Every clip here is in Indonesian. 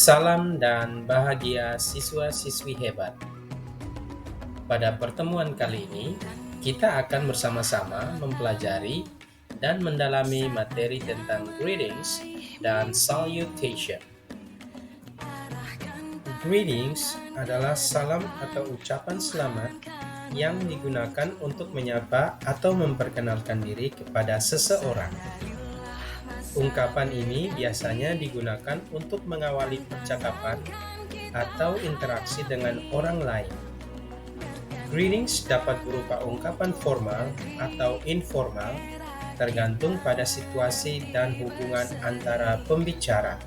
Salam dan bahagia siswa-siswi hebat. Pada pertemuan kali ini, kita akan bersama-sama mempelajari dan mendalami materi tentang greetings dan salutation. Greetings adalah salam atau ucapan selamat yang digunakan untuk menyapa atau memperkenalkan diri kepada seseorang. Ungkapan ini biasanya digunakan untuk mengawali percakapan atau interaksi dengan orang lain. Greetings dapat berupa ungkapan formal atau informal, tergantung pada situasi dan hubungan antara pembicara.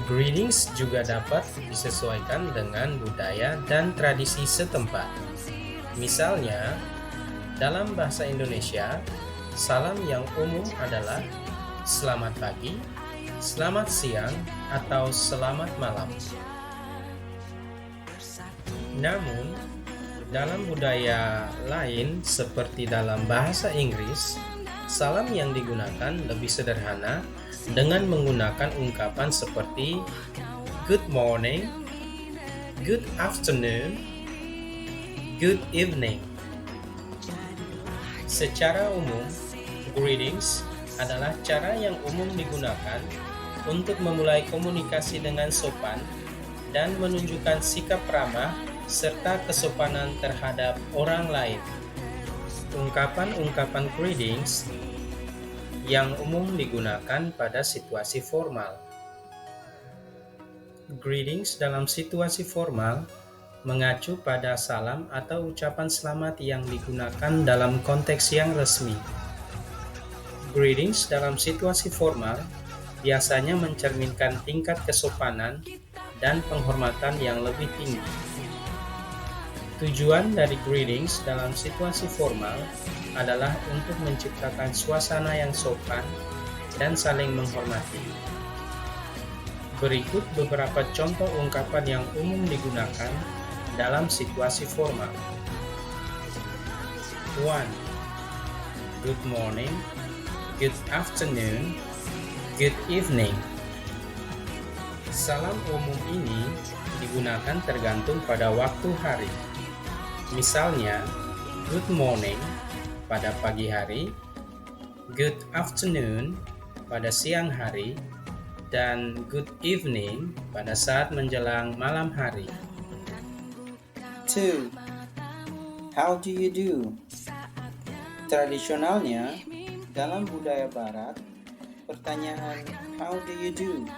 Greetings juga dapat disesuaikan dengan budaya dan tradisi setempat. Misalnya, dalam bahasa Indonesia, salam yang umum adalah selamat pagi, selamat siang, atau selamat malam. Namun, dalam budaya lain seperti dalam bahasa Inggris, salam yang digunakan lebih sederhana dengan menggunakan ungkapan seperti good morning, good afternoon, good evening. Secara umum, greetings adalah cara yang umum digunakan untuk memulai komunikasi dengan sopan dan menunjukkan sikap ramah serta kesopanan terhadap orang lain. Ungkapan-ungkapan greetings yang umum digunakan pada situasi formal. Greetings dalam situasi formal mengacu pada salam atau ucapan selamat yang digunakan dalam konteks yang resmi. Greetings dalam situasi formal biasanya mencerminkan tingkat kesopanan dan penghormatan yang lebih tinggi. Tujuan dari greetings dalam situasi formal adalah untuk menciptakan suasana yang sopan dan saling menghormati. Berikut beberapa contoh ungkapan yang umum digunakan dalam situasi formal. 1. Good morning, good afternoon, good evening. Salam umum ini digunakan tergantung pada waktu hari. Misalnya, good morning pada pagi hari, good afternoon pada siang hari, dan good evening pada saat menjelang malam hari. 2. How do you do? Tradisionalnya, dalam budaya barat, pertanyaan how do you do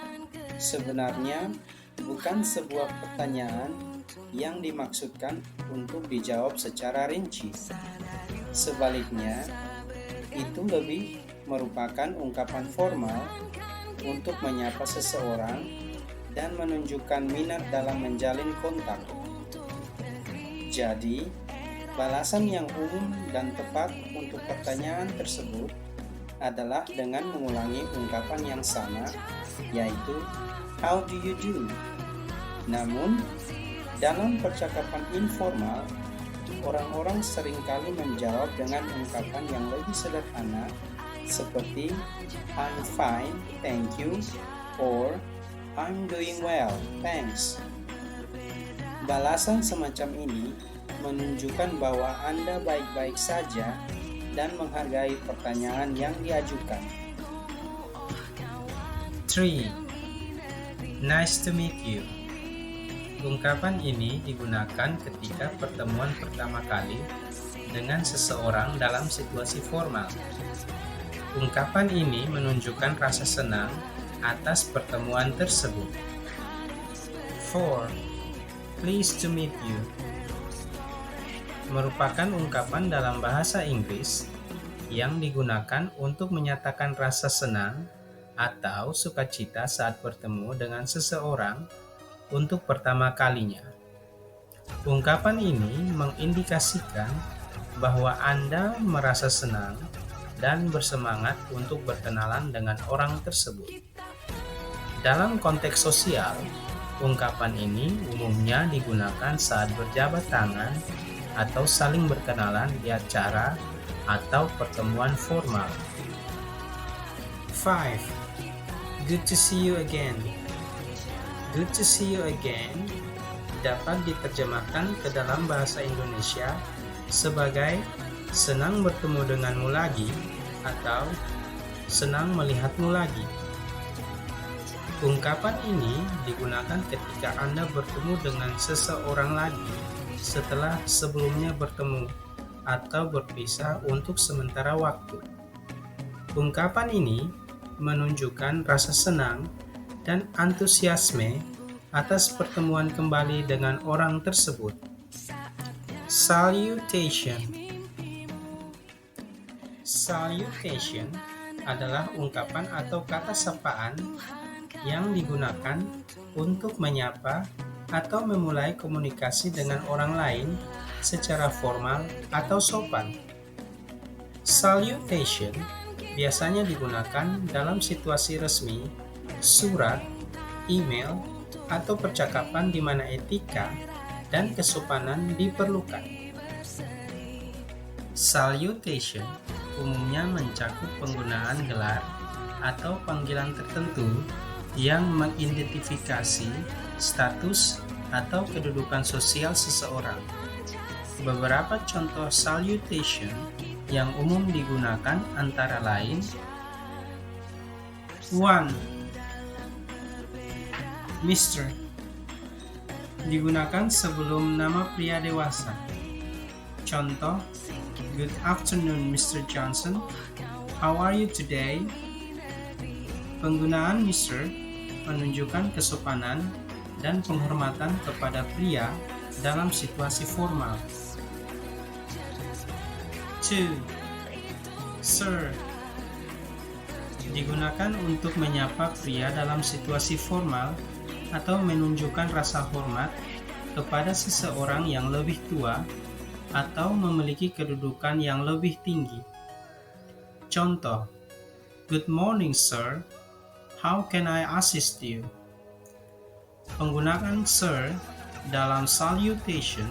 sebenarnya bukan sebuah pertanyaan yang dimaksudkan untuk dijawab secara rinci. Sebaliknya, itu lebih merupakan ungkapan formal untuk menyapa seseorang dan menunjukkan minat dalam menjalin kontak. Jadi, balasan yang umum dan tepat untuk pertanyaan tersebut adalah dengan mengulangi ungkapan yang sama, yaitu how do you do? Namun, dalam percakapan informal, orang-orang seringkali menjawab dengan ungkapan yang lebih sederhana seperti I'm fine, thank you, or I'm doing well, thanks. Balasan semacam ini menunjukkan bahwa Anda baik-baik saja dan menghargai pertanyaan yang diajukan. 3. Nice to meet you. Ungkapan ini digunakan ketika pertemuan pertama kali dengan seseorang dalam situasi formal. Ungkapan ini menunjukkan rasa senang atas pertemuan tersebut. 4. Pleased to meet you merupakan ungkapan dalam bahasa Inggris yang digunakan untuk menyatakan rasa senang atau sukacita saat bertemu dengan seseorang untuk pertama kalinya. Ungkapan ini mengindikasikan bahwa Anda merasa senang dan bersemangat untuk berkenalan dengan orang tersebut. Dalam konteks sosial, ungkapan ini umumnya digunakan saat berjabat tangan atau saling berkenalan di acara atau pertemuan formal. 5. Good to see you again. Good to see you again dapat diterjemahkan ke dalam bahasa Indonesia sebagai senang bertemu denganmu lagi atau senang melihatmu lagi. Ungkapan ini digunakan ketika Anda bertemu dengan seseorang lagi setelah sebelumnya bertemu atau berpisah untuk sementara waktu. Ungkapan ini menunjukkan rasa senang dan antusiasme atas pertemuan kembali dengan orang tersebut. Salutation. Salutation adalah ungkapan atau kata sapaan yang digunakan untuk menyapa atau memulai komunikasi dengan orang lain secara formal atau sopan. Salutation biasanya digunakan dalam situasi resmi, surat, email, atau percakapan di mana etika dan kesopanan diperlukan. Salutation umumnya mencakup penggunaan gelar atau panggilan tertentu yang mengidentifikasi status atau kedudukan sosial seseorang. Beberapa contoh salutation yang umum digunakan antara lain 1. Mr. digunakan sebelum nama pria dewasa. Contoh, Good afternoon, Mr. Johnson. How are you today? Penggunaan Mr. menunjukkan kesopanan dan penghormatan kepada pria dalam situasi formal. 2. Sir digunakan untuk menyapa pria dalam situasi formal atau menunjukkan rasa hormat kepada seseorang yang lebih tua atau memiliki kedudukan yang lebih tinggi. Contoh, Good morning, sir. How can I assist you? Penggunaan sir dalam salutation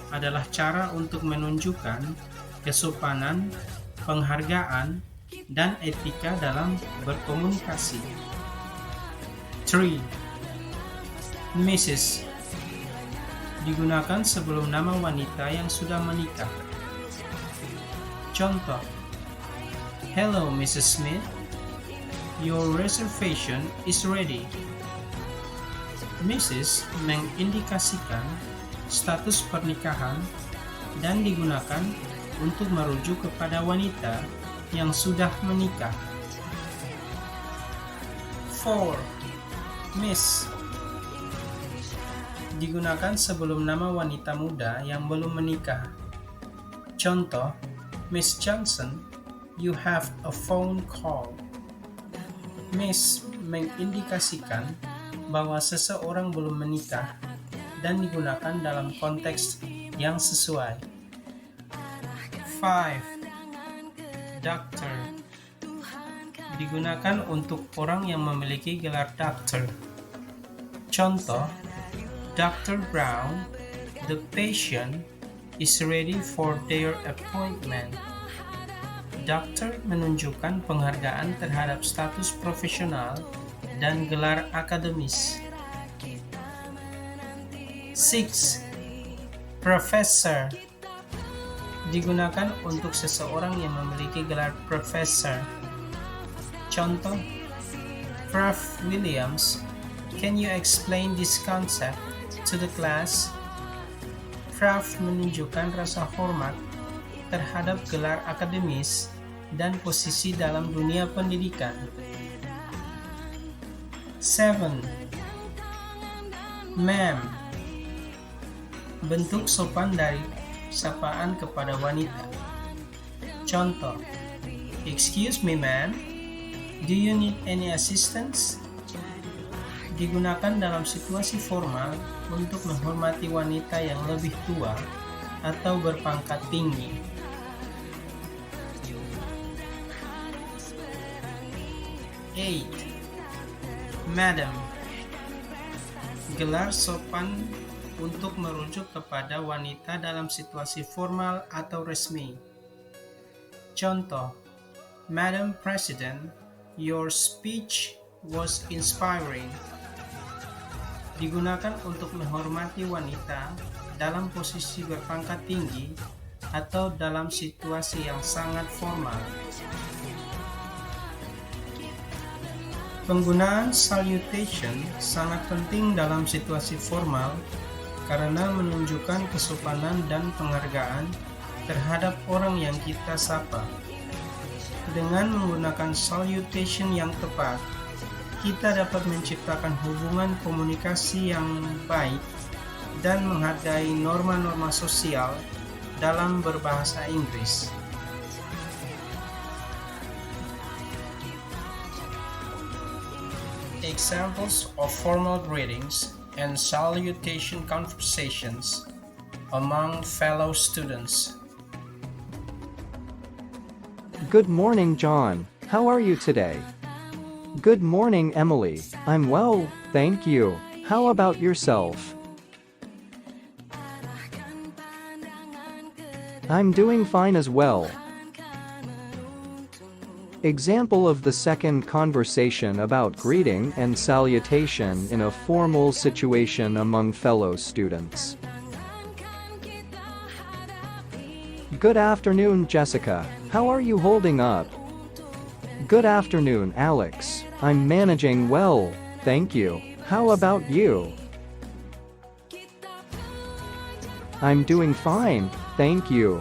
adalah cara untuk menunjukkan kesopanan, penghargaan, dan etika dalam berkomunikasi. 3. Mrs. digunakan sebelum nama wanita yang sudah menikah. Contoh, Hello, Mrs. Smith. Your reservation is ready. Mrs. mengindikasikan status pernikahan dan digunakan untuk merujuk kepada wanita yang sudah menikah. 4. Miss digunakan sebelum nama wanita muda yang belum menikah. Contoh, Miss Johnson, you have a phone call. Miss mengindikasikan bahwa seseorang belum menikah dan digunakan dalam konteks yang sesuai. 5. Doctor digunakan untuk orang yang memiliki gelar doctor. Contoh, Dr. Brown, the patient is ready for their appointment. Dokter menunjukkan penghargaan terhadap status profesional dan gelar akademis. 6. Professor digunakan untuk seseorang yang memiliki gelar professor. Contoh, Prof. Williams, can you explain this concept to the class? Prof. menunjukkan rasa hormat terhadap gelar akademis dan posisi dalam dunia pendidikan. 7. Ma'am bentuk sopan dari sapaan kepada wanita. Contoh, Excuse me, ma'am, do you need any assistance? Digunakan dalam situasi formal untuk menghormati wanita yang lebih tua atau berpangkat tinggi. 8. Madam gelar sopan untuk merujuk kepada wanita dalam situasi formal atau resmi. Contoh, Madam President, your speech was inspiring. digunakan untuk menghormati wanita dalam posisi berpangkat tinggi atau dalam situasi yang sangat formal. Penggunaan salutation sangat penting dalam situasi formal karena menunjukkan kesopanan dan penghargaan terhadap orang yang kita sapa. Dengan menggunakan salutation yang tepat, kita dapat menciptakan hubungan komunikasi yang baik dan menghargai norma-norma sosial dalam berbahasa Inggris. Examples of formal greetings and salutation conversations among fellow students. Good morning, John. How are you today? Good morning, Emily. I'm well, thank you. How about yourself? I'm doing fine as well. Example of the second conversation about greeting and salutation in a formal situation among fellow students. Good afternoon, Jessica. How are you holding up? Good afternoon, Alex. I'm managing well, thank you. How about you? I'm doing fine, thank you.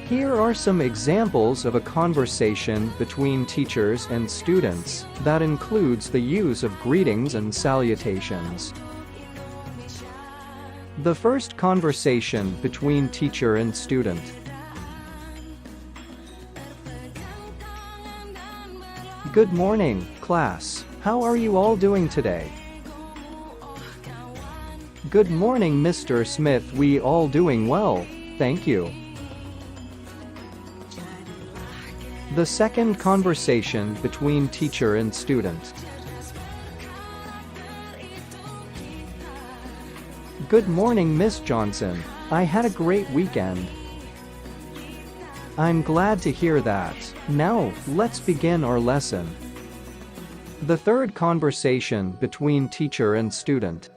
Here are some examples of a conversation between teachers and students that includes the use of greetings and salutations. The first conversation between teacher and student. Good morning, class. How are you all doing today? Good morning, Mr. Smith. We all doing well, thank you. The second conversation between teacher and student. Good morning, Miss Johnson. I had a great weekend. I'm glad to hear that. Now, let's begin our lesson. The third conversation between teacher and student.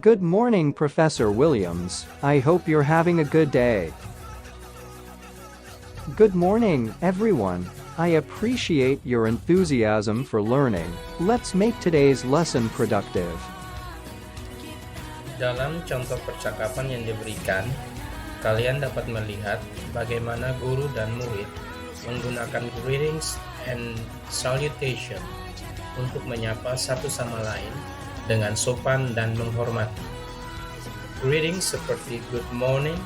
Good morning, Professor Williams. I hope you're having a good day. Good morning, everyone. I appreciate your enthusiasm for learning. Let's make today's lesson productive. Dalam contoh percakapan yang diberikan, kalian dapat melihat bagaimana guru dan murid menggunakan greetings and salutation untuk menyapa satu sama lain dengan sopan dan menghormati. Greetings seperti good morning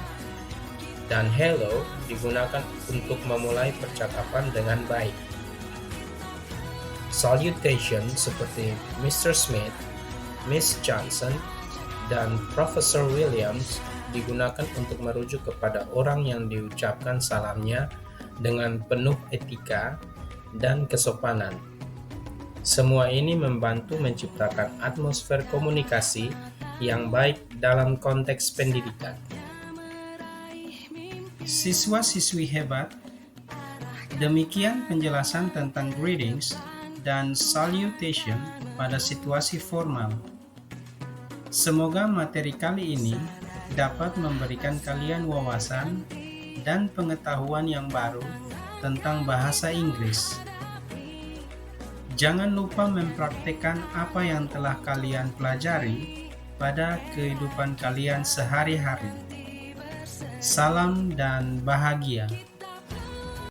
dan hello digunakan untuk memulai percakapan dengan baik. Salutation seperti Mr. Smith, Miss Johnson, dan Professor Williams digunakan untuk merujuk kepada orang yang diucapkan salamnya dengan penuh etika dan kesopanan. Semua ini membantu menciptakan atmosfer komunikasi yang baik dalam konteks pendidikan. Siswa-siswi hebat, demikian penjelasan tentang greetings dan salutation pada situasi formal. Semoga materi kali ini dapat memberikan kalian wawasan dan pengetahuan yang baru tentang bahasa Inggris. Jangan lupa mempraktikkan apa yang telah kalian pelajari pada kehidupan kalian sehari-hari. Salam dan bahagia.